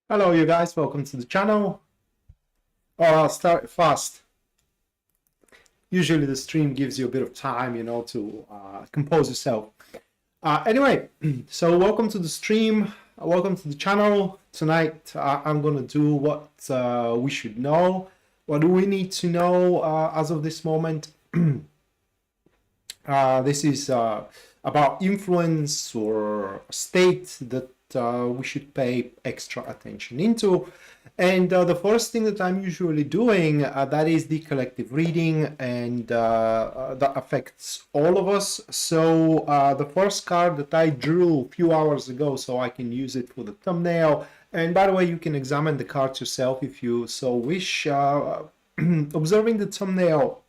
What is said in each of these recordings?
Hello you guys, welcome to the channel. I'll start fast. Usually the stream gives you a bit of time, to compose yourself. Anyway, so welcome to the stream, welcome to the channel. Tonight I'm gonna do what we should know. What do we need to know as of this moment? This is about influence or state that we should pay extra attention into. And the first thing that I'm usually doing, that is the collective reading, and that affects all of us. So the first card that I drew a few hours ago, so I can use it for the thumbnail. And by the way, you can examine the cards yourself if you so wish. Observing the thumbnail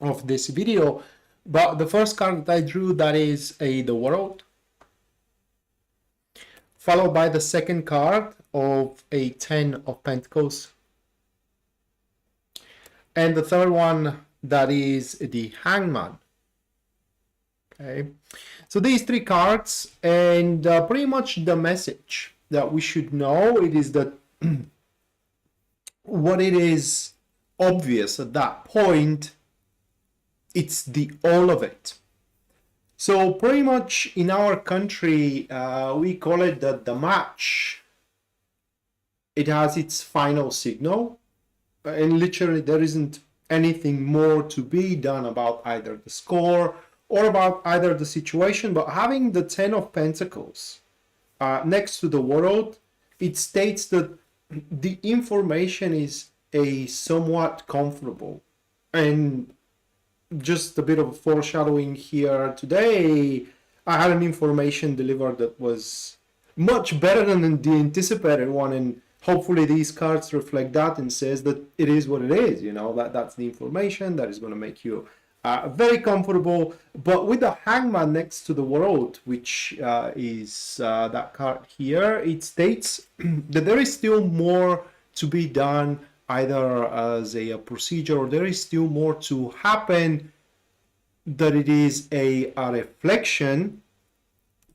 of this video, but the first card that I drew, that is the World, followed by the second card of a 10 of Pentacles, and the third one, that is the Hangman. Okay, so these three cards, and pretty much the message that we should know, it is that what it is obvious at that point, it's the all of it. So pretty much in our country, we call it that the match, it has its final signal, and literally there isn't anything more to be done about either the score or about either the situation. But having the 10 of Pentacles next to the World, it states that the information is a somewhat comfortable. And just a bit of foreshadowing here today, I had an information delivered that was much better than the anticipated one, and hopefully these cards reflect that and says that it is what it is, that's the information that is going to make you very comfortable. But with the Hangman next to the World, which is that card here, it states that there is still more to be done, either as a procedure, or there is still more to happen, that it is a reflection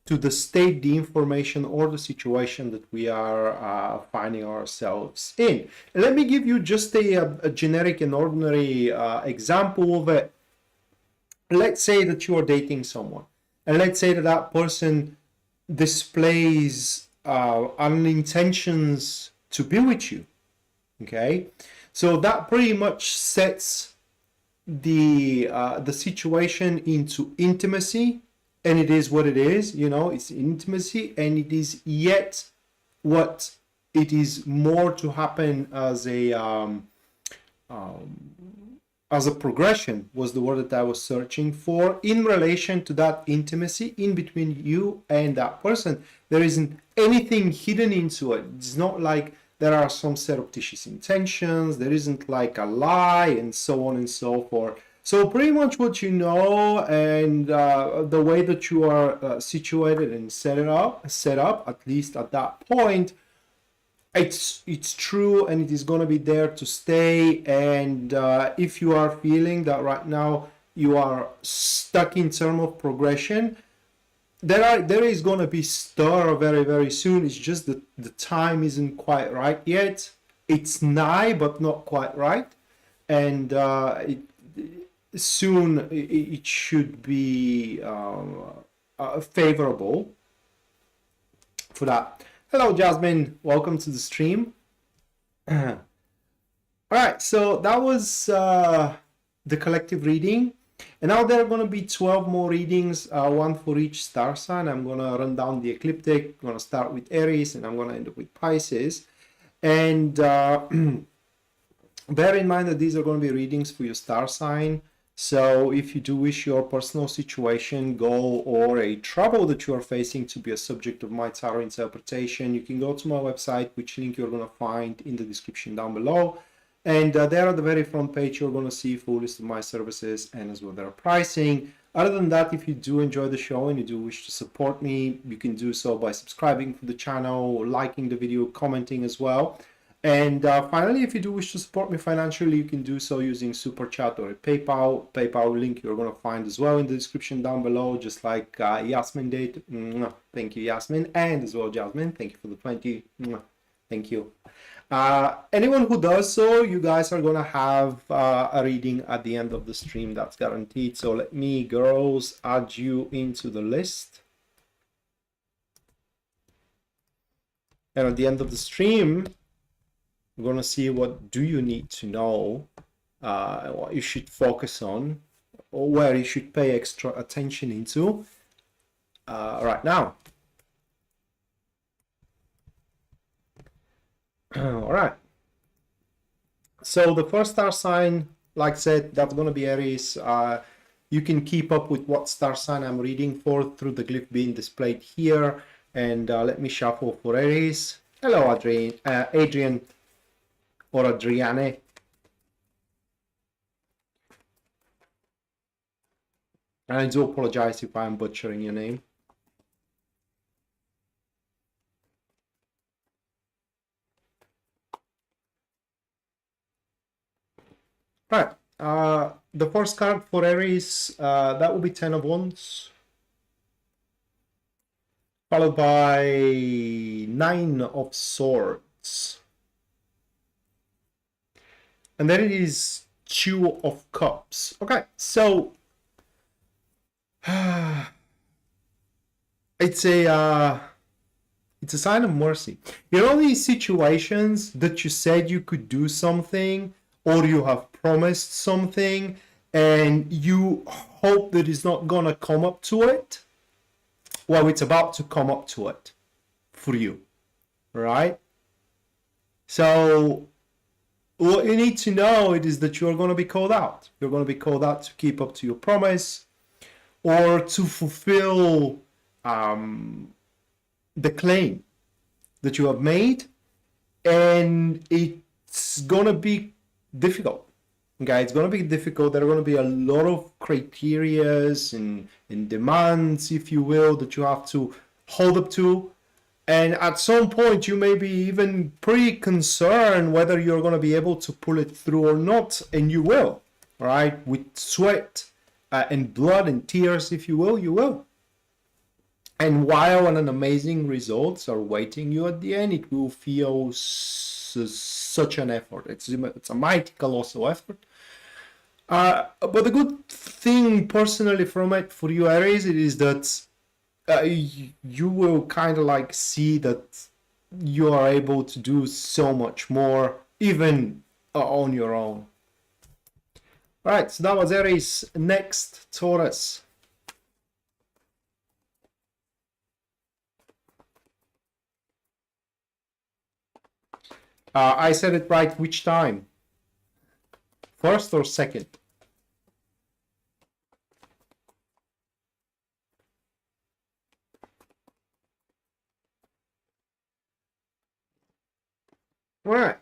to the state, the information, or the situation that we are finding ourselves in. And let me give you just a generic and ordinary example of it. Let's say that you are dating someone, and let's say that that person displays intentions to be with you. Okay, so that pretty much sets the situation into intimacy, and it is what it is. It's intimacy, and it is yet what it is more to happen as a progression, was the word that I was searching for, in relation to that intimacy in between you and that person. There isn't anything hidden into it. It's not like there are some surreptitious intentions, there isn't like a lie, and so on and so forth. So pretty much what you know, and the way that you are situated and set up, at least at that point, it's true, and it is going to be there to stay. And if you are feeling that right now you are stuck in terms of progression, there is going to be stir very, very soon. It's just that the time isn't quite right yet. It's nigh, but not quite right. And soon it should be favorable for that. Hello, Jasmine. Welcome to the stream. All right, so that was the collective reading. And now there are going to be 12 more readings, one for each star sign. I'm going to run down the ecliptic. I'm going to start with Aries, and I'm going to end up with Pisces. And bear in mind that these are going to be readings for your star sign. So if you do wish your personal situation, goal, or a trouble that you are facing to be a subject of my tarot interpretation, you can go to my website, which link you're going to find in the description down below. And there at the very front page, you're going to see a full list of my services, and as well their pricing. Other than that, if you do enjoy the show and you do wish to support me, you can do so by subscribing to the channel, liking the video, commenting as well. And finally, if you do wish to support me financially, you can do so using Super Chat or a PayPal link you're going to find as well in the description down below, just like Yasmin did. Thank you, Yasmin, and as well Jasmine, thank you for the 20 Thank you. Anyone who does so, you guys are gonna have a reading at the end of the stream, that's guaranteed. So let me, girls, add you into the list. And at the end of the stream, we're gonna see what do you need to know, what you should focus on, or where you should pay extra attention into right now. All right. So the first star sign, like I said, that's going to be Aries. You can keep up with what star sign I'm reading for through the glyph being displayed here. And let me shuffle for Aries. Hello, Adrian or Adriane. And I do apologize if I'm butchering your name. Right, the first card for Aries, that will be 10 of Wands, followed by 9 of Swords, and then it is 2 of Cups. Okay, so it's a sign of mercy. You know, these situations that you said you could do something, or you have promised something and you hope that it's not gonna come up to it. Well, it's about to come up to it for you, right? So what you need to know is that you're going to be called out. You're going to be called out to keep up to your promise, or to fulfill the claim that you have made, and it's going to be difficult. Okay, it's going to be difficult. There are going to be a lot of criterias and demands, if you will, that you have to hold up to. And at some point, you may be even pretty concerned whether you're going to be able to pull it through or not. And you will, right? With sweat and blood and tears, if you will, you will. And while an amazing results are waiting you at the end, it will feel such an effort. It's a mighty colossal effort. But the good thing personally from it for you, Aries, it is that you will kind of like see that you are able to do so much more, even on your own. All right, so that was Aries. Next, Taurus. I said it right which time? First or second? All right,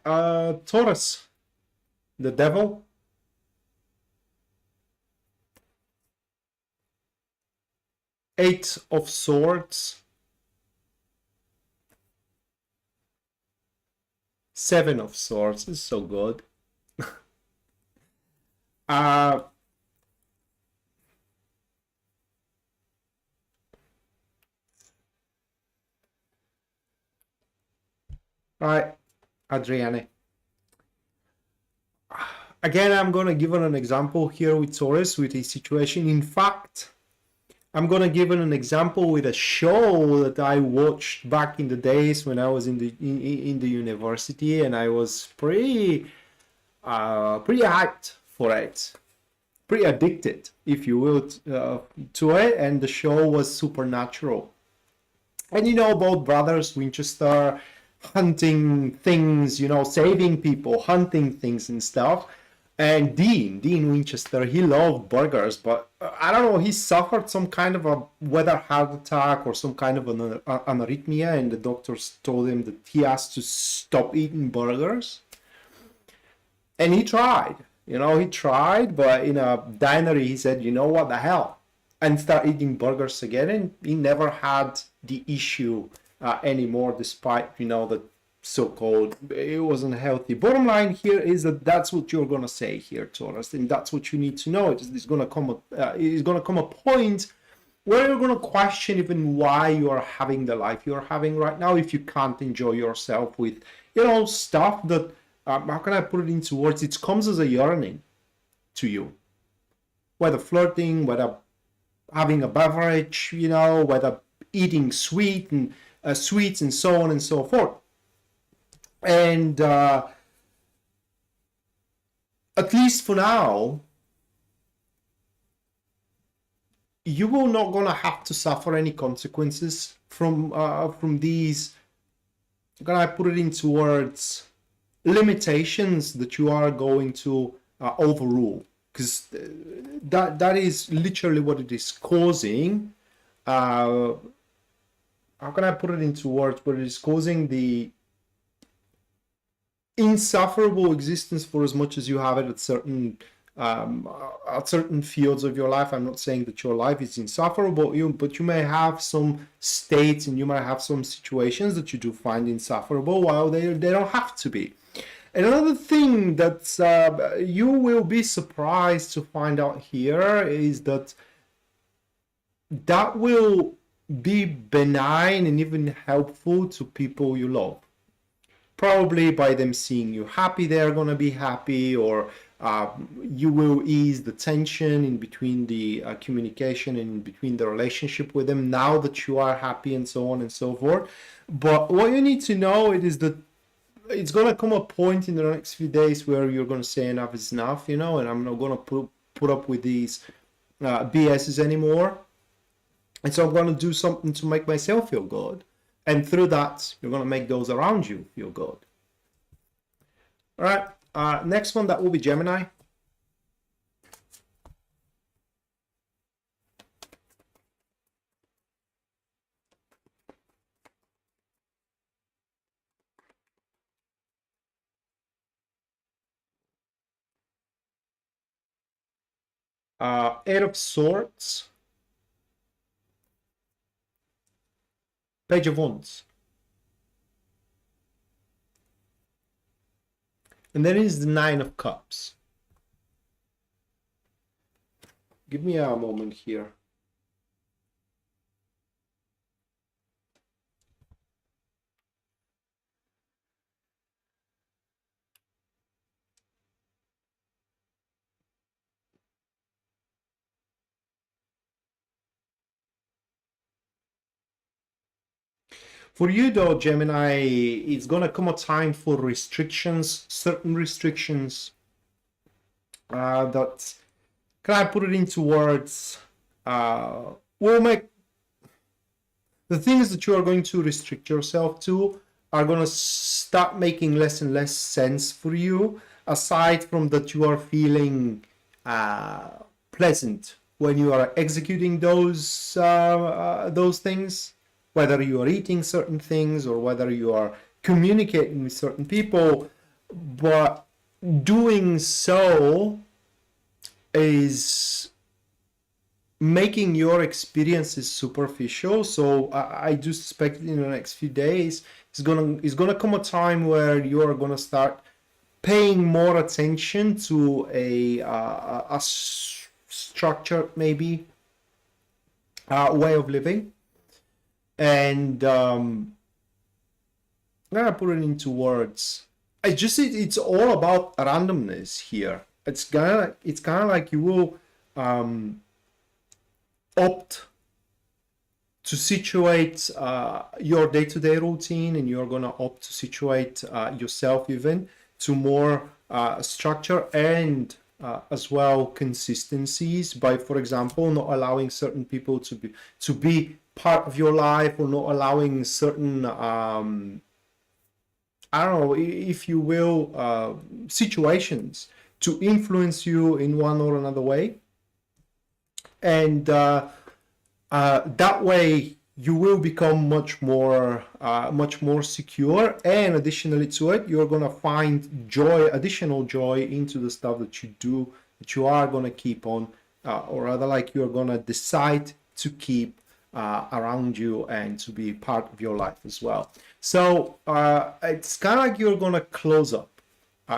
Taurus, the devil. Eight of Swords. 7 of Swords. This is so good. Right, Adriane. Again, I'm going to give an example here with Taurus, with a situation. In fact, I'm going to give an example with a show that I watched back in the days when I was in the university, and I was pretty hyped for it, pretty addicted, if you will, to it. And the show was Supernatural. And you know, both brothers Winchester hunting things, you know, saving people, hunting things and stuff. And Dean Winchester, he loved burgers, but I don't know, he suffered some kind of a whether heart attack or some kind of an arrhythmia, and the doctors told him that he has to stop eating burgers. And he tried, you know, but in a diner he said, you know what, the hell, and start eating burgers again, and he never had the issue anymore, despite, you know, the so-called it wasn't healthy. Bottom line here is that that's what you're gonna say here, Taurus, and that's what you need to know. It's gonna come a point where you're going to question even why you are having the life you're having right now if you can't enjoy yourself with, you know, stuff that, how can I put it into words? It comes as a yearning to you. Whether flirting, whether having a beverage, you know, whether eating sweets and so on and so forth. And at least for now, you will not gonna have to suffer any consequences from these. Can I put it into words? Limitations that you are going to overrule, because that is literally what it is causing. How can I put it into words? But it is causing the insufferable existence for as much as you have it at certain fields of your life. I'm not saying that your life is insufferable, but you may have some states and you might have some situations that you do find insufferable, while they don't have to be. And another thing that you will be surprised to find out here is that will be benign and even helpful to people you love. Probably by them seeing you happy, they're going to be happy, or you will ease the tension in between the communication and in between the relationship with them now that you are happy, and so on and so forth. But what you need to know is that it's going to come a point in the next few days where you're going to say enough is enough, you know, and I'm not going to put up with these BSs anymore. And so I'm going to do something to make myself feel good. And through that, you're going to make those around you feel good. All right. Next one, that will be Gemini. Eight of Swords. Page of Wands. And then is the Nine of Cups. Give me a moment here. For you though, Gemini, it's gonna come a time for restrictions, certain restrictions that, can I put it into words, will make the things that you are going to restrict yourself to are gonna start making less and less sense for you, aside from that you are feeling pleasant when you are executing those things. Whether you are eating certain things or whether you are communicating with certain people, but doing so is making your experiences superficial. So I do suspect in the next few days it's gonna come a time where you are gonna start paying more attention to a structured maybe way of living. And I'm gonna put it into words. It's all about randomness here. It's kind of like you will opt to situate your day-to-day routine, and you're gonna opt to situate yourself even to more structure and as well consistencies by, for example, not allowing certain people to be part of your life, or not allowing certain I don't know, if you will, situations to influence you in one or another way. And that way you will become much more secure, and additionally to it, you're gonna find additional joy into the stuff that you do, that you are gonna keep on, or rather, like, you're gonna decide to keep around you and to be part of your life as well. So it's kind of like you're gonna close up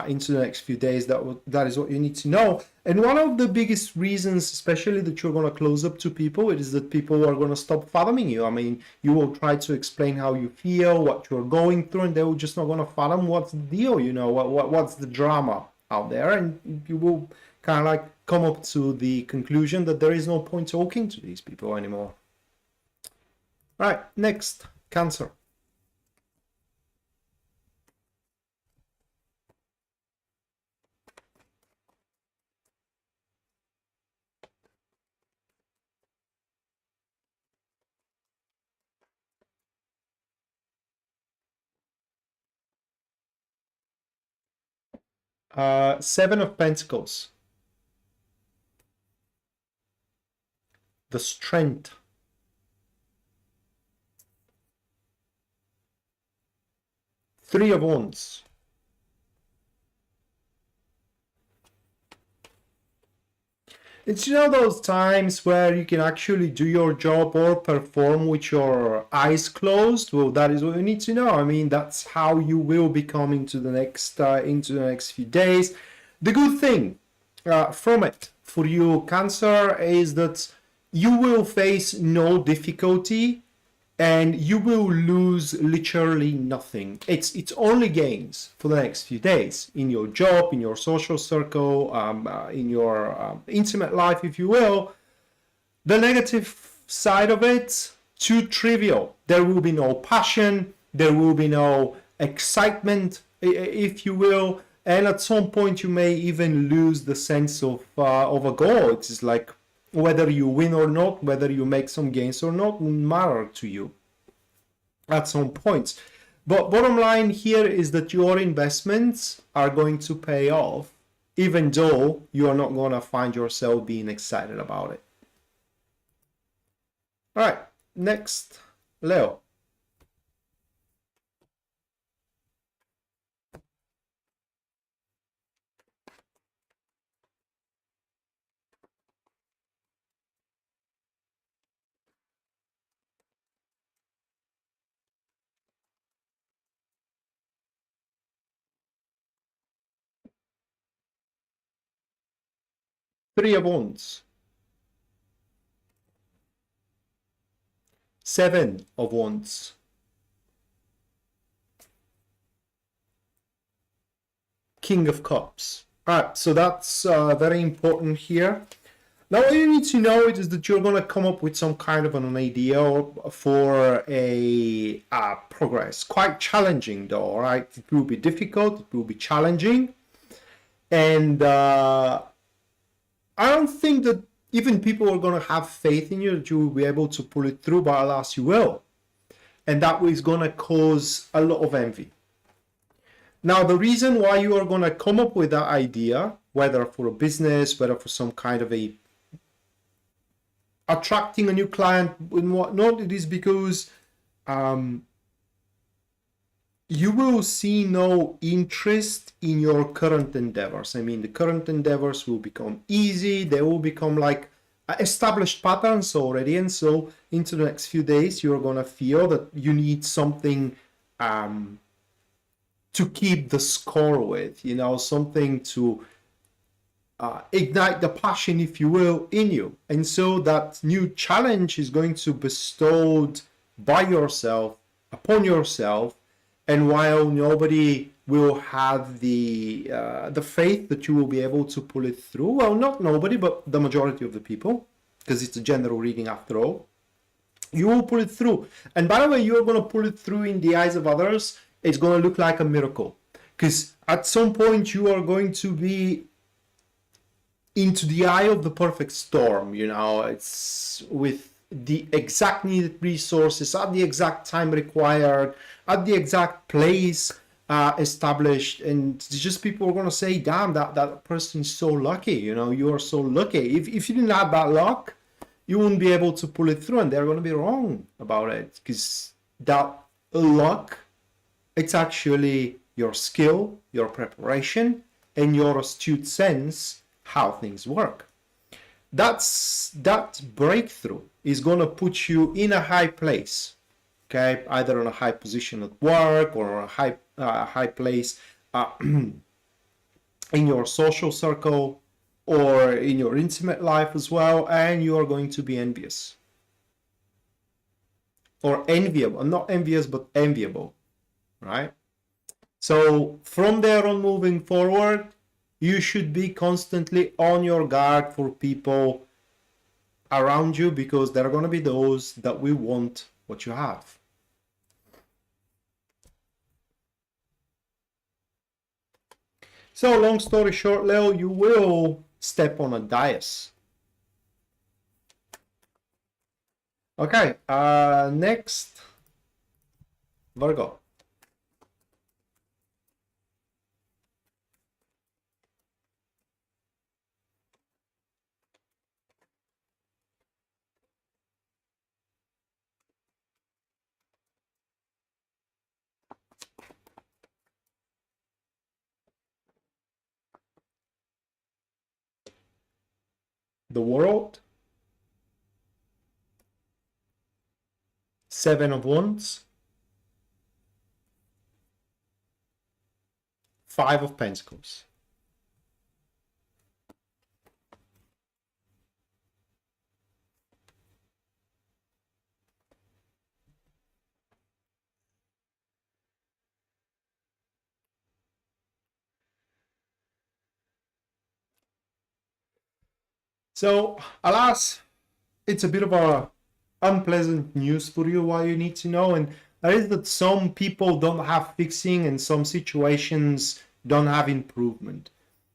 into the next few days. That is what you need to know. And one of the biggest reasons, especially that you're going to close up to people, it is that people are going to stop fathoming you. I mean, you will try to explain how you feel, what you're going through, and they will just not going to fathom what's the deal, you know, what's the drama out there, and you will kind of like come up to the conclusion that there is no point talking to these people anymore. All right, next, Cancer. Seven of Pentacles. The Strength. Three of Wands. It's, you know, those times where you can actually do your job or perform with your eyes closed. Well, that is what you need to know. I mean, that's how you will be coming to the next few days. The good thing from it for you, Cancer, is that you will face no difficulty and you will lose literally nothing. It's only gains for the next few days in your job, in your social circle, in your intimate life, if you will. The negative side of it, too trivial. There will be no passion, there will be no excitement, if you will, and at some point you may even lose the sense of a goal. It's like whether you win or not, whether you make some gains or not, won't matter to you at some points. But bottom line here is that your investments are going to pay off, even though you are not going to find yourself being excited about it. All right, next, Leo. Three of Wands. Seven of Wands. King of Cups. All right, so that's very important here. Now, what you need to know is that you're going to come up with some kind of an idea for a progress. Quite challenging, though, right? It will be difficult, it will be challenging. And I don't think that even people are going to have faith in you that you will be able to pull it through, but alas, you will. And that is going to cause a lot of envy. Now, the reason why you are going to come up with that idea, whether for a business, whether for some kind of a attracting a new client and whatnot, it is because you will see no interest in your current endeavors. I mean, the current endeavors will become easy. They will become like established patterns already. And so into the next few days, you're going to feel that you need something to keep the score with, you know, something to ignite the passion, if you will, in you. And so that new challenge is going to be bestowed by yourself, upon yourself. And while nobody will have the faith that you will be able to pull it through, well, not nobody, but the majority of the people, because it's a general reading after all, you will pull it through. And by the way, you're going to pull it through in the eyes of others. It's going to look like a miracle, because at some point you are going to be into the eye of the perfect storm, you know, it's with the exact needed resources at the exact time required, at the exact place established, and just people are going to say, damn, that person is so lucky, you know, you are so lucky. If you didn't have that luck, you wouldn't be able to pull it through, and they're going to be wrong about it, because that luck, it's actually your skill, your preparation, and your astute sense how things work. That breakthrough is going to put you in a high place, okay, either on a high position at work or a high place in your social circle or in your intimate life as well, and you are going to be envious or enviable, not envious but enviable, right? So from there on moving forward, you should be constantly on your guard for people around you, because there are going to be those that will want what you have. So long story short, Leo, you will step on a dais. Okay, next, Virgo. The World, Seven of Wands, Five of Pentacles. So, alas, it's a bit of a unpleasant news for you, what you need to know, and that is that some people don't have fixing and some situations don't have improvement.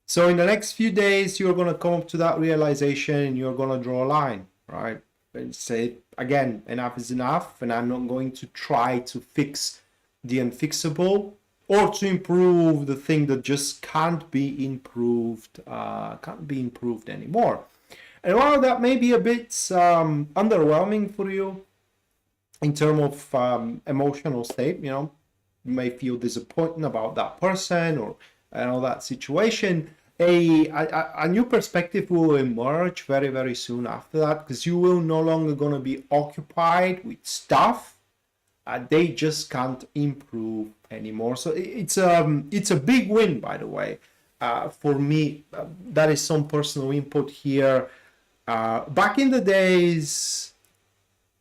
So in the next few days, you're going to come up to that realization and you're going to draw a line, right? And say, again, enough is enough, and I'm not going to try to fix the unfixable or to improve the thing that just can't be improved anymore. And while that may be a bit underwhelming for you in terms of emotional state, you may feel disappointed about that person or that situation, a new perspective will emerge very, very soon after that, because you will no longer going to be occupied with stuff. They just can't improve anymore. So it's a big win, by the way, for me. That is some personal input here. Back in the days,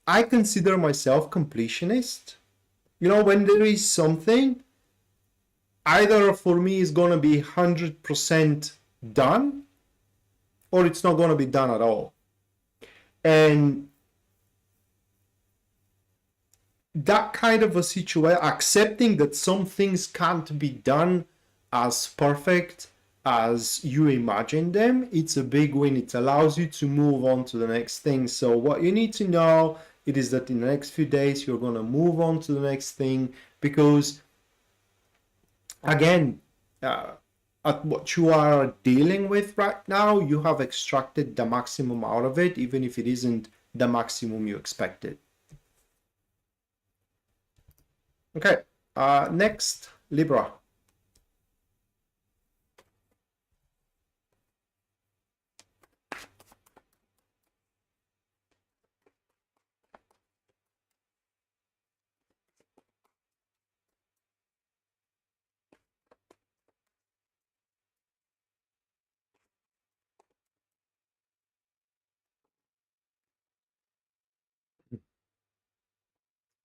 I consider myself completionist. When there is something, either for me is going to be 100% done, or it's not going to be done at all. And that kind of a situation, accepting that some things can't be done as perfect as you imagine them, it's a big win. It allows you to move on to the next thing. So what you need to know, it is that in the next few days, you're going to move on to the next thing, because again, at what you are dealing with right now, you have extracted the maximum out of it, even if it isn't the maximum you expected. Okay, next, Libra.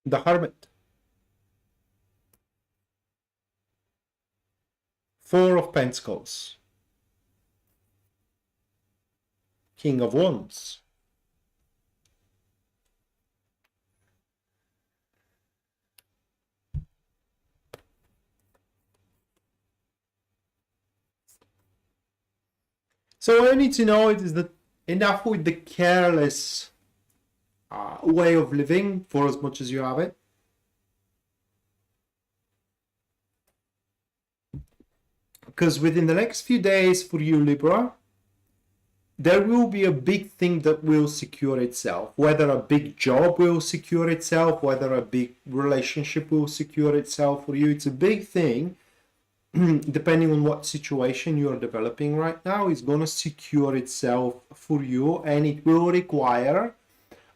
The Hermit. Four of Pentacles. King of Wands. So what you need to know is that enough with the careless way of living for as much as you have it. Because within the next few days for you, Libra, there will be a big thing that will secure itself. Whether a big job will secure itself, whether a big relationship will secure itself for you, it's a big thing. Depending on what situation you are developing right now, is going to secure itself for you, and it will require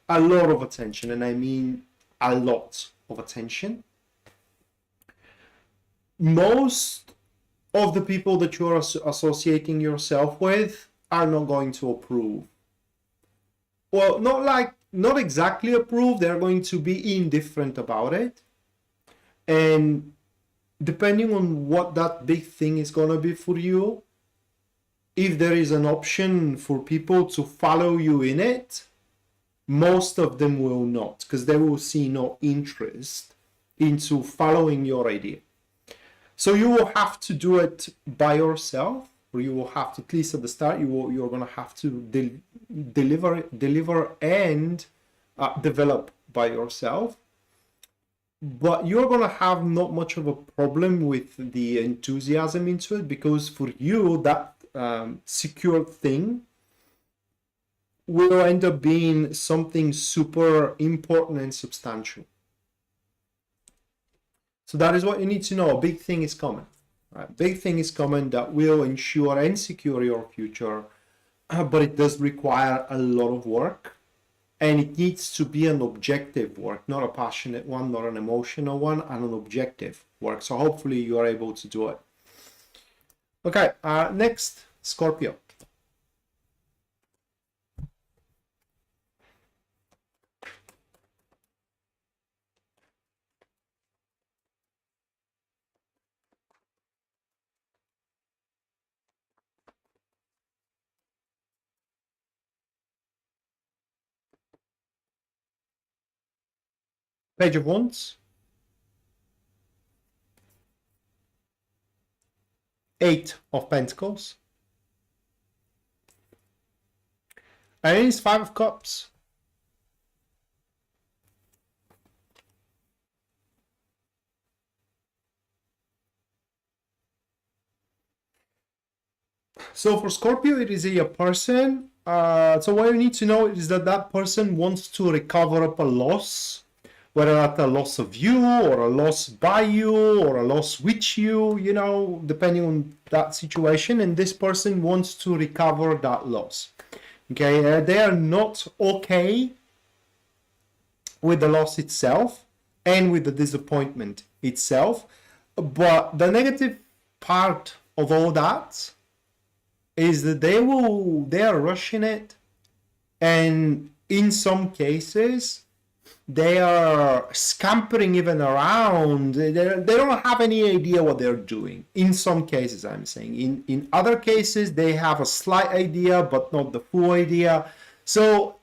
a lot of attention, and I mean a lot of attention. Most of the people that you are associating yourself with are not going to approve. Well, not exactly approve, they're going to be indifferent about it. And depending on what that big thing is going to be for you, if there is an option for people to follow you in it, most of them will not, because they will see no interest into following your idea. So you will have to do it by yourself, or you will have to, at least at the start, you're going to have to deliver and develop by yourself. But you're going to have not much of a problem with the enthusiasm into it, because for you, that secure thing will end up being something super important and substantial. So that is what you need to know. A big thing is coming. Right? Big thing is coming that will ensure and secure your future, but it does require a lot of work, and it needs to be an objective work, not a passionate one, not an emotional one, and an objective work. So hopefully you are able to do it. Okay, next, Scorpio. Page of Wands, 8 of Pentacles, and it's 5 of Cups. So for Scorpio, it is a person. So what you need to know is that that person wants to recover up a loss, whether that's a loss of you or a loss by you or a loss with you, you know, depending on that situation. And this person wants to recover that loss. Okay, they are not okay with the loss itself and with the disappointment itself. But the negative part of all that is that they are rushing it, and in some cases they are scampering even around. They don't have any idea what they're doing. In some cases, I'm saying. In other cases, they have a slight idea, but not the full idea. So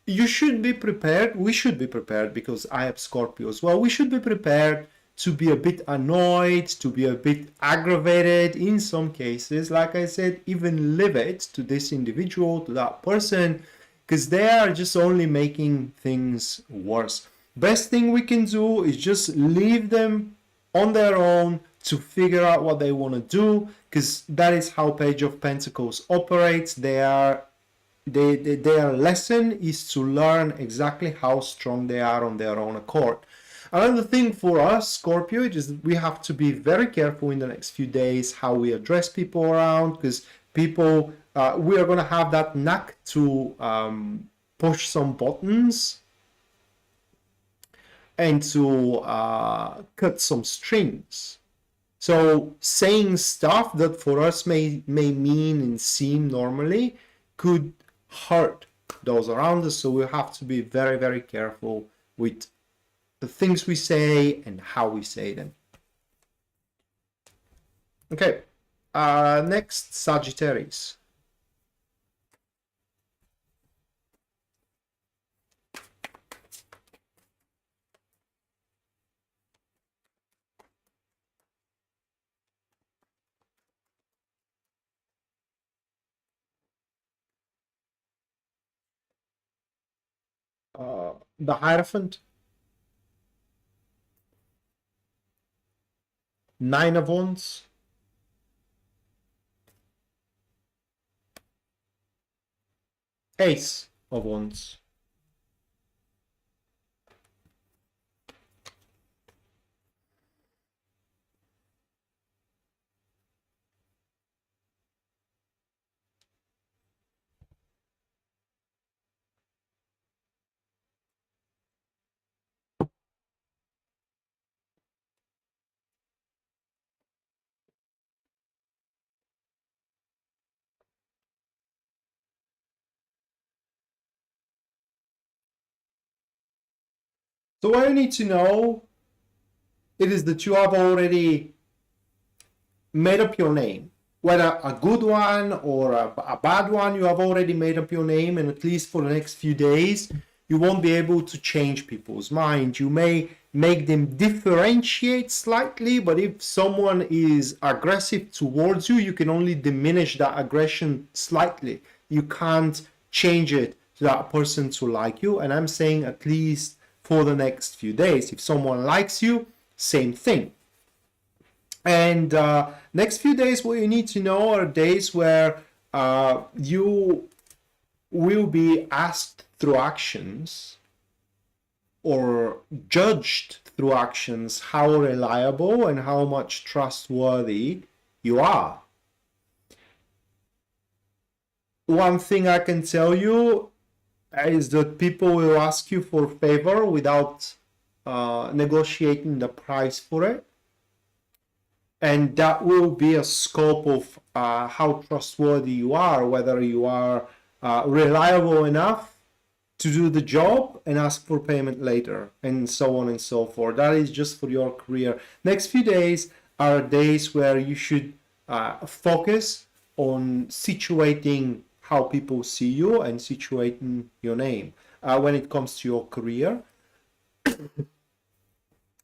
you should be prepared. We should be prepared, because I have Scorpio as well. We should be prepared to be a bit annoyed, to be a bit aggravated in some cases, like I said, even livid to this individual, to that person, because they are just only making things worse. Best thing we can do is just leave them on their own to figure out what they want to do, because that is how Page of Pentacles operates. Their lesson is to learn exactly how strong they are on their own accord. Another thing for us, Scorpio, is we have to be very careful in the next few days how we address people around, because people, we are going to have that knack to push some buttons and to cut some strings. So saying stuff that for us may mean and seem normally could hurt those around us. So we have to be very, very careful with the things we say and how we say them. Okay, next, Sagittarius. The Hierophant, 9 of Wands, Ace of Wands, So what you need to know, it is that you have already made up your name. Whether a good one or a bad one, you have already made up your name, and at least for the next few days, you won't be able to change people's mind. You may make them differentiate slightly, but if someone is aggressive towards you, you can only diminish that aggression slightly. You can't change it to that person to like you, and I'm saying at least for the next few days. If someone likes you, same thing. And next few days, what you need to know are days where you will be asked through actions or judged through actions how reliable and how much trustworthy you are. One thing I can tell you is that people will ask you for a favor without negotiating the price for it. And that will be a scope of how trustworthy you are, whether you are reliable enough to do the job and ask for payment later, and so on and so forth. That is just for your career. Next few days are days where you should focus on situating how people see you and situating your name when it comes to your career.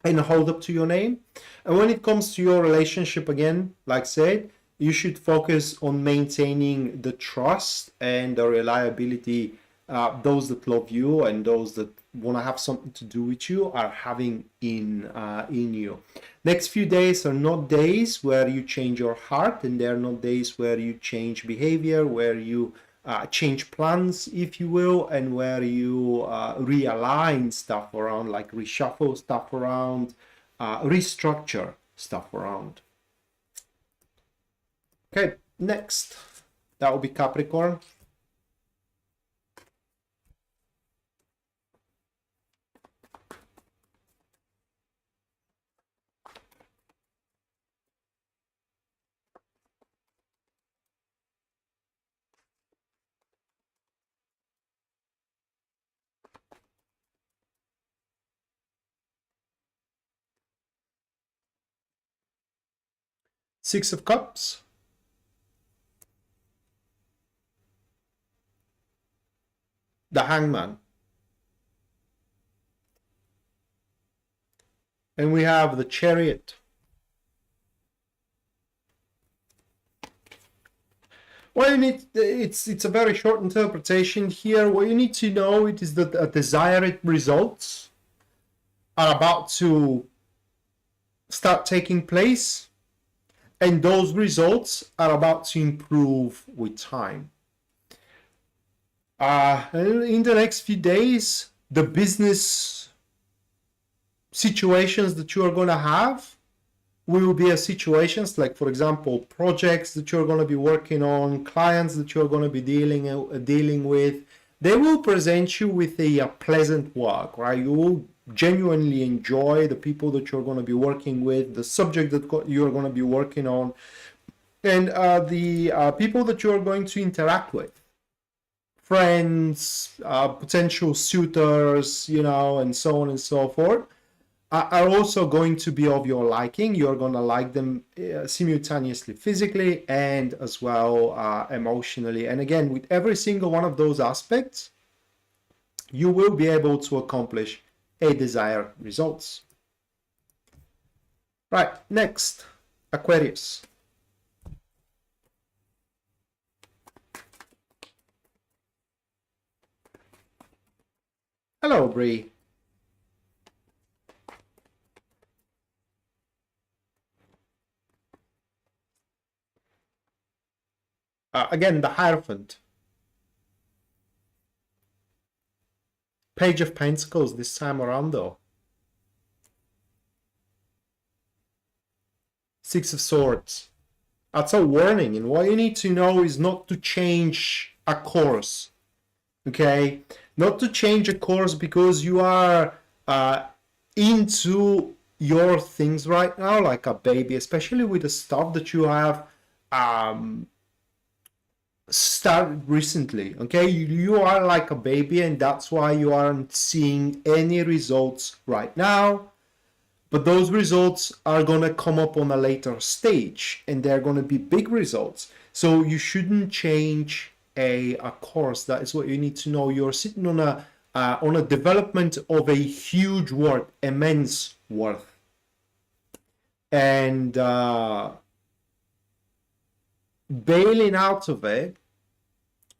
And hold up to your name. And when it comes to your relationship, again, like I said, you should focus on maintaining the trust and the reliability those that love you and those that want to have something to do with you are having in you. Next few days are not days where you change your heart, and they're not days where you change behavior, where you change plans, if you will, and where you realign stuff around, like reshuffle stuff around, restructure stuff around. Okay, next, that will be Capricorn. Six of Cups. The Hangman. And we have the Chariot. Well, you need, it's a very short interpretation here. What you need to know it is that desired results are about to start taking place, and those results are about to improve with time. In the next few days, the business situations that you are going to have will be situations like, for example, projects that you're going to be working on, clients that you're going to be dealing with. They will present you with a pleasant work, right? You will genuinely enjoy the people that you're going to be working with, the subject that you're going to be working on, and the people that you're going to interact with. Friends, potential suitors, and so on and so forth, are also going to be of your liking. You're going to like them simultaneously, physically and as well emotionally. And again, with every single one of those aspects, you will be able to accomplish a desired results. Right, next, Aquarius. Hello, Bree. Again, the Hierophant. Page of Pentacles this time around, though. Six of Swords. That's a warning, and what you need to know is not to change a course. Okay? Not to change a course because you are into your things right now like a baby, especially with the stuff that you have started recently. Okay, you are like a baby, and that's why you aren't seeing any results right now. But those results are going to come up on a later stage, and they're going to be big results. So you shouldn't change a course. That is what you need to know. You're sitting on a development of a huge worth, immense worth. And bailing out of it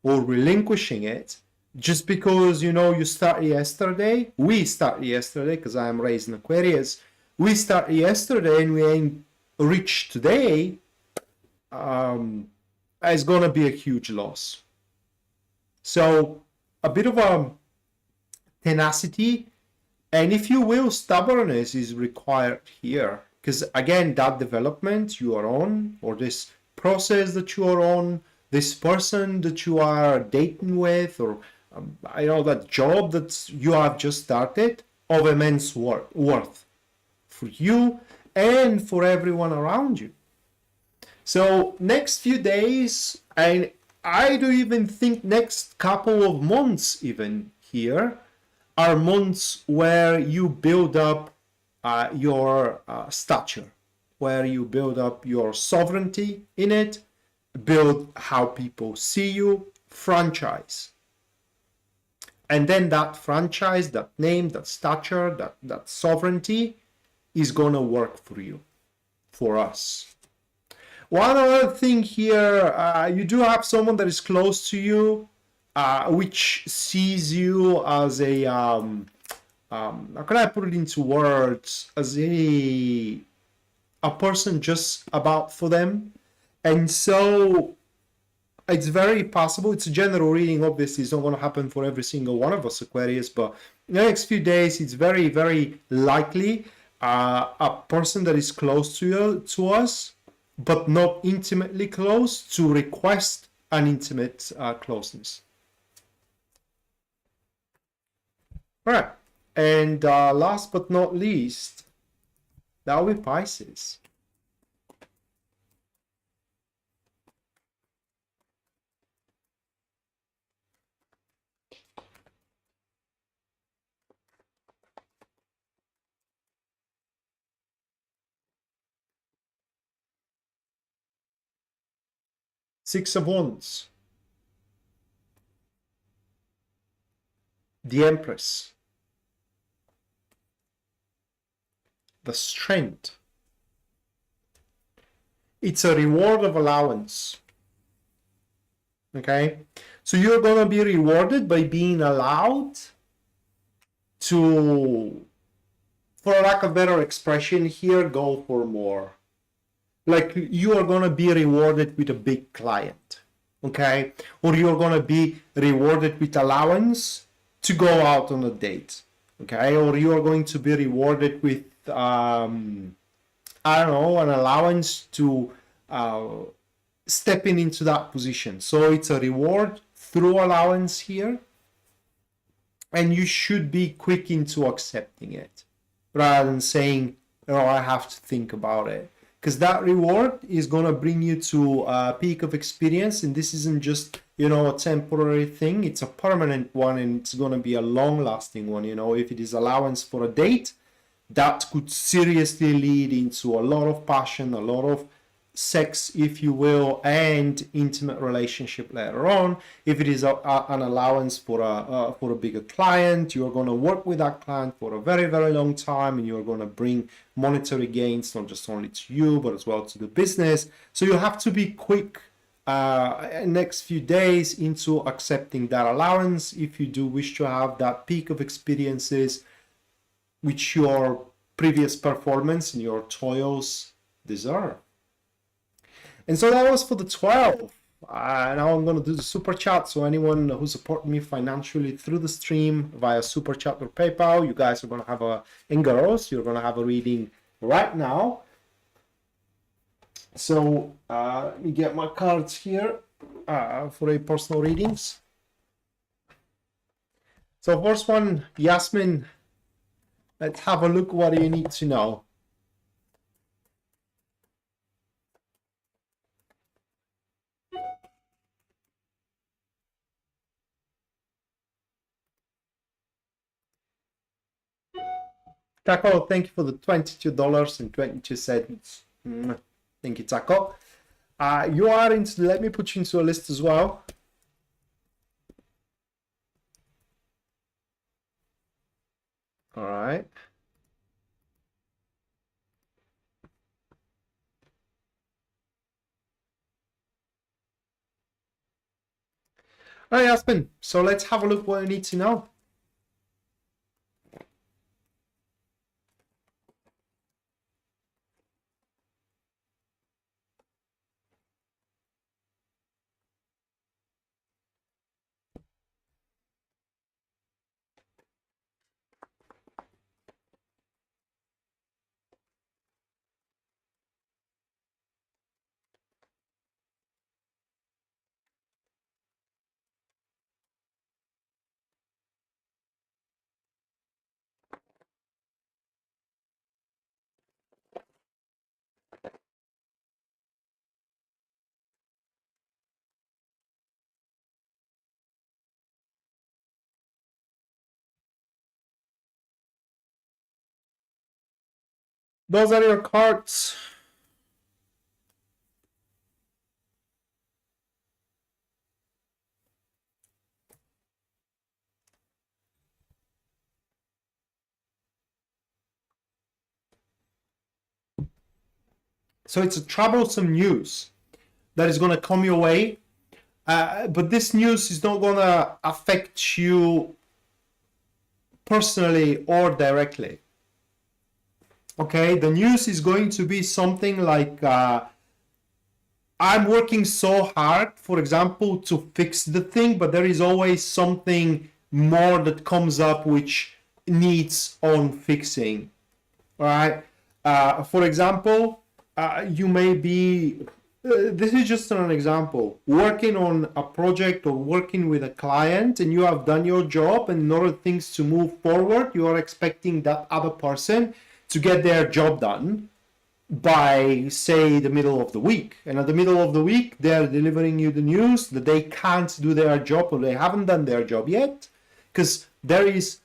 or relinquishing it just because, you know, you started yesterday, we started yesterday because I am raised in Aquarius, we started yesterday and we ain't reached today, is going to be a huge loss. So a bit of a tenacity, and if you will, stubbornness is required here, because again, that development you are on, or this process that you are on, this person that you are dating with, or I know that job that you have just started, of immense worth for you and for everyone around you. So next few days, and I do even think next couple of months even here, are months where you build up your stature, where you build up your sovereignty in it, build how people see you, franchise. And then that franchise, that name, that stature, that sovereignty is going to work for you, for us. One other thing here, you do have someone that is close to you, which sees you as a, how can I put it into words, as a person just about for them. And so it's very possible, it's a general reading, obviously it's not going to happen for every single one of us Aquarius, but in the next few days it's very, very likely a person that is close to us, but not intimately close, to request an intimate closeness. All right, and last but not least, that will be Pisces. Six of Wands, the Empress, the Strength. It's a reward of allowance. Okay, so you're going to be rewarded by being allowed to, for lack of better expression here, go for more. Like you are going to be rewarded with a big client, okay? Or you're going to be rewarded with allowance to go out on a date, okay? Or you are going to be rewarded with, I don't know, an allowance to stepping into that position. So it's a reward through allowance here. And you should be quick into accepting it rather than saying, oh, I have to think about it. Because that reward is going to bring you to a peak of experience, and this isn't just, you know, a temporary thing, it's a permanent one, and it's going to be a long-lasting one. You know, if it is allowance for a date, that could seriously lead into a lot of passion, a lot of sex, if you will, and intimate relationship later on. If it is an allowance for a bigger client, you're going to work with that client for a very, very long time, and you're going to bring monetary gains not just only to you but as well to the business. So you have to be quick next few days into accepting that allowance if you do wish to have that peak of experiences which your previous performance and your toils deserve. And so that was for the 12. Now I'm going to do the super chat. So anyone who supported me financially through the stream via super chat or PayPal, you guys are going to have and girls, you're going to have a reading right now. So let me get my cards here for a personal readings. So first one, Yasmin, let's have a look. What do you need to know? Taco, thank you for the $22.22. Thank you, Taco. You are into, let me put you into a list as well. All right. All right, Aspen. So let's have a look what you need to know. Those are your cards. So it's a troublesome news that is going to come your way. But this news is not going to affect you personally or directly. Okay, the news is going to be something like, I'm working so hard, for example, to fix the thing, but there is always something more that comes up which needs on fixing. All right. For example, you may be, this is just an example, working on a project or working with a client, and you have done your job, and in order things to move forward, you are expecting that other person to get their job done by, say, the middle of the week. And at the middle of the week, they're delivering you the news that they can't do their job, or they haven't done their job yet, because there is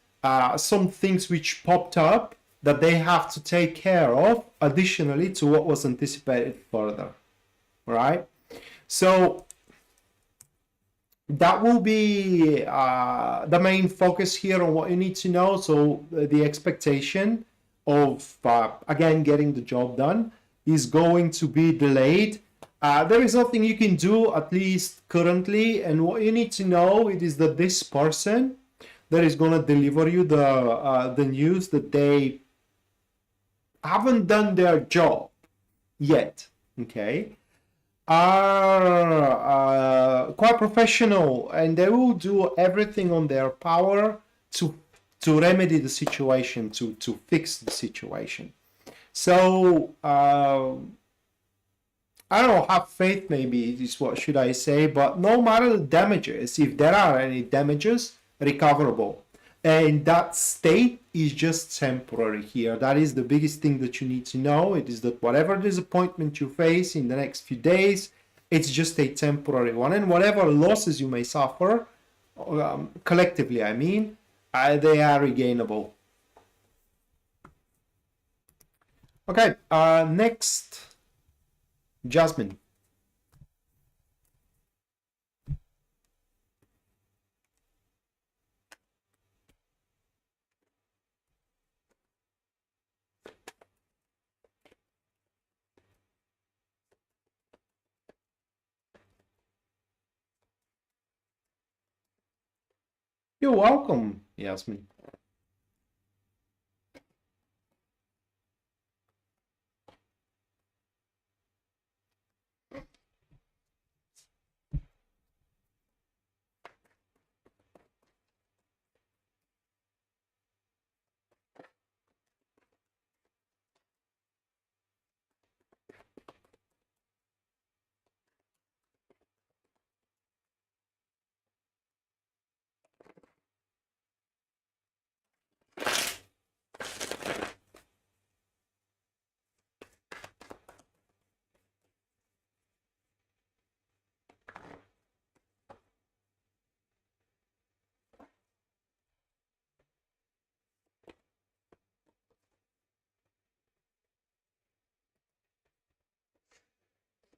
some things which popped up that they have to take care of additionally to what was anticipated further. Right? So that will be the main focus here on what you need to know. So the expectation of, again, getting the job done is going to be delayed. There is nothing you can do, at least currently, and what you need to know it is that this person that is going to deliver you the news that they haven't done their job yet, okay, are quite professional, and they will do everything on their power to remedy the situation, to fix the situation. So I don't know, have faith maybe is what should I say, but no matter the damages, if there are any damages, recoverable. And that state is just temporary here. That is the biggest thing that you need to know. It is that whatever disappointment you face in the next few days, it's just a temporary one. And whatever losses you may suffer, collectively, I mean, they are regainable. Okay, next, Jasmine. You're welcome, Yasmin.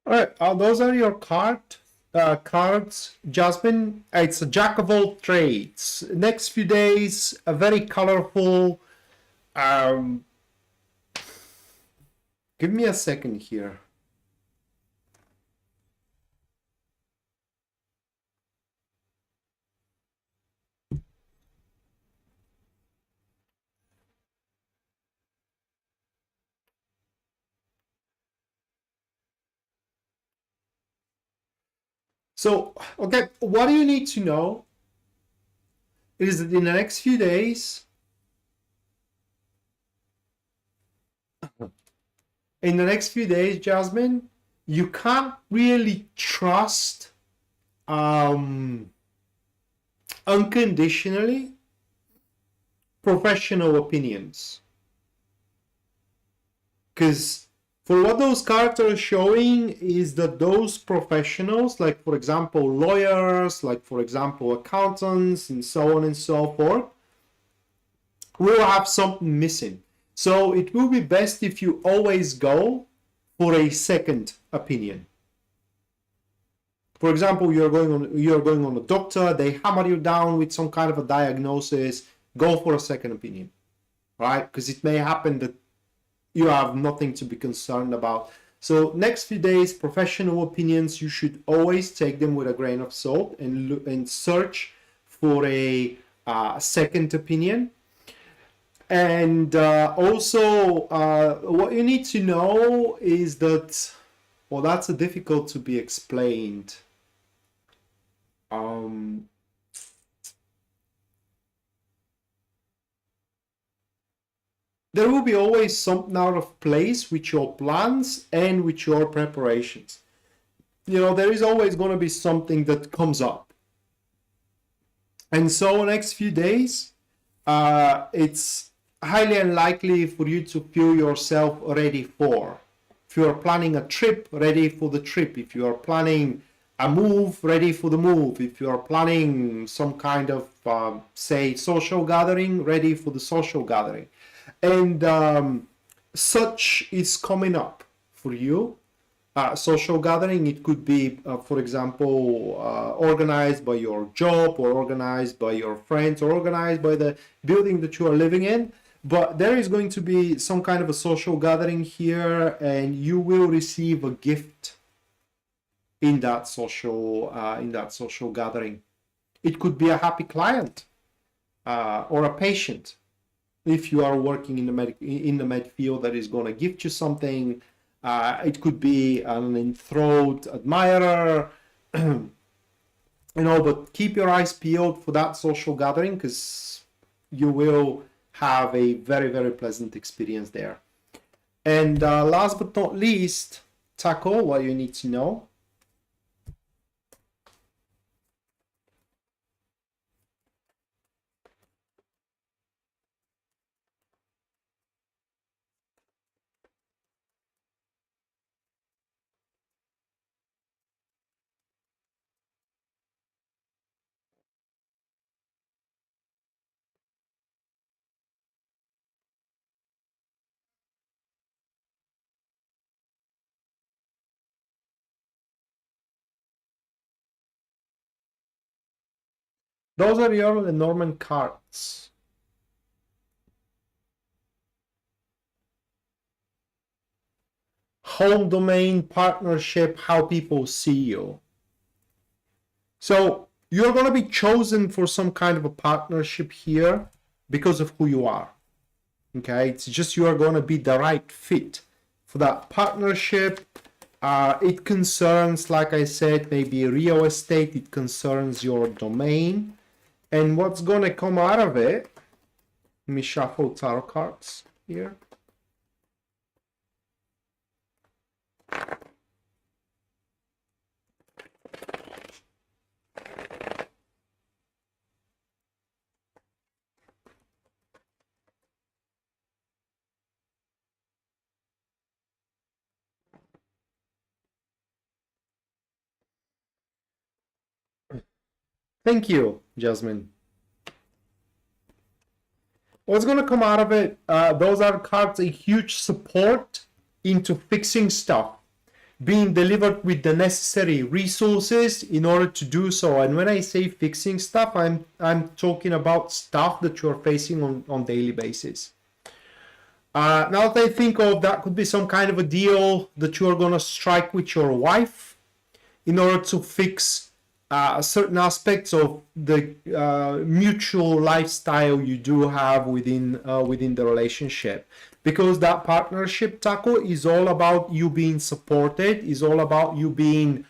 All right, those are your cards, Jasmine. It's a jack of all trades. Next few days, a very colorful. Give me a second here. So, okay, what do you need to know is that in the next few days, Jasmine, you can't really trust unconditionally professional opinions. Because for what those cards are showing is that those professionals, like for example lawyers, like for example accountants, and so on and so forth, will have something missing. So it will be best if you always go for a second opinion. For example, you're going on a doctor, they hammer you down with some kind of a diagnosis, go for a second opinion, right? Because it may happen that you have nothing to be concerned about. So next few days, professional opinions, you should always take them with a grain of salt and search for a second opinion. And also, what you need to know is that, well, that's difficult to be explained. There will be always something out of place with your plans and with your preparations. You know, there is always going to be something that comes up. And so next few days, it's highly unlikely for you to feel yourself ready for. If you are planning a trip, ready for the trip. If you are planning a move, ready for the move. If you are planning some kind of, say, social gathering, ready for the social gathering. And such is coming up for you. Social gathering, it could be, for example, organized by your job, or organized by your friends, or organized by the building that you are living in. But there is going to be some kind of a social gathering here, and you will receive a gift in that social gathering. It could be a happy client or a patient. If you are working in the med field, that is going to gift you something. It could be an enthralled admirer, you know, but keep your eyes peeled for that social gathering, because you will have a very, very pleasant experience there. And last but not least, tackle what you need to know. Those are your Lenormand cards. Home domain, partnership, how people see you. So you're going to be chosen for some kind of a partnership here because of who you are. Okay, it's just you are going to be the right fit for that partnership. It concerns, like I said, maybe real estate. It concerns your domain. And what's going to come out of it, let me shuffle tarot cards here. Thank you, Jasmine. What's going to come out of it? Those are cards, a huge support into fixing stuff. being delivered with the necessary resources in order to do so. And when I say fixing stuff, I'm talking about stuff that you're facing on daily basis. Now that I think of, that could be some kind of a deal that you're going to strike with your wife in order to fix certain aspects of the mutual lifestyle you do have within the relationship. Because that partnership, Taco, is all about you being supported, is all about you being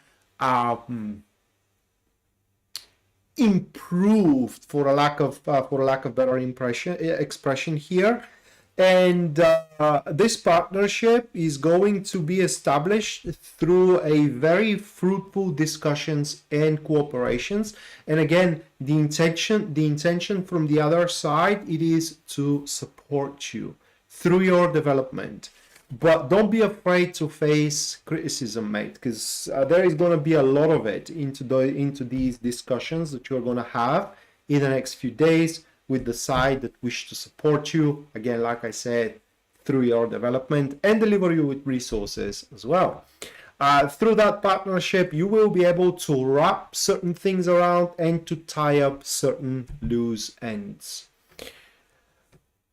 improved, for a lack of better expression here. And this partnership is going to be established through a very fruitful discussions and cooperations. And again, the intention from the other side, it is to support you through your development. But don't be afraid to face criticism, mate, because there is going to be a lot of it into these discussions that you're going to have in the next few days with the side that wish to support you, again, like I said, through your development, and deliver you with resources as well. Through that partnership, you will be able to wrap certain things around and to tie up certain loose ends.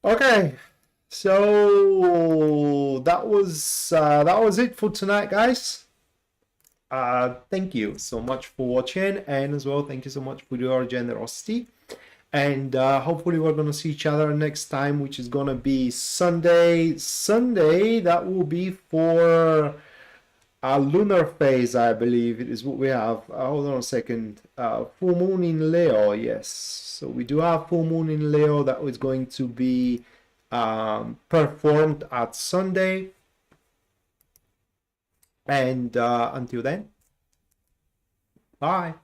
Okay, so that was it for tonight, guys. Thank you so much for watching, and as well, thank you so much for your generosity. And hopefully we're going to see each other next time, which is going to be Sunday. Sunday, that will be for a lunar phase, I believe. It is what we have. Hold on a second. Full moon in Leo, yes. So we do have full moon in Leo that is going to be performed at Sunday. And until then, bye.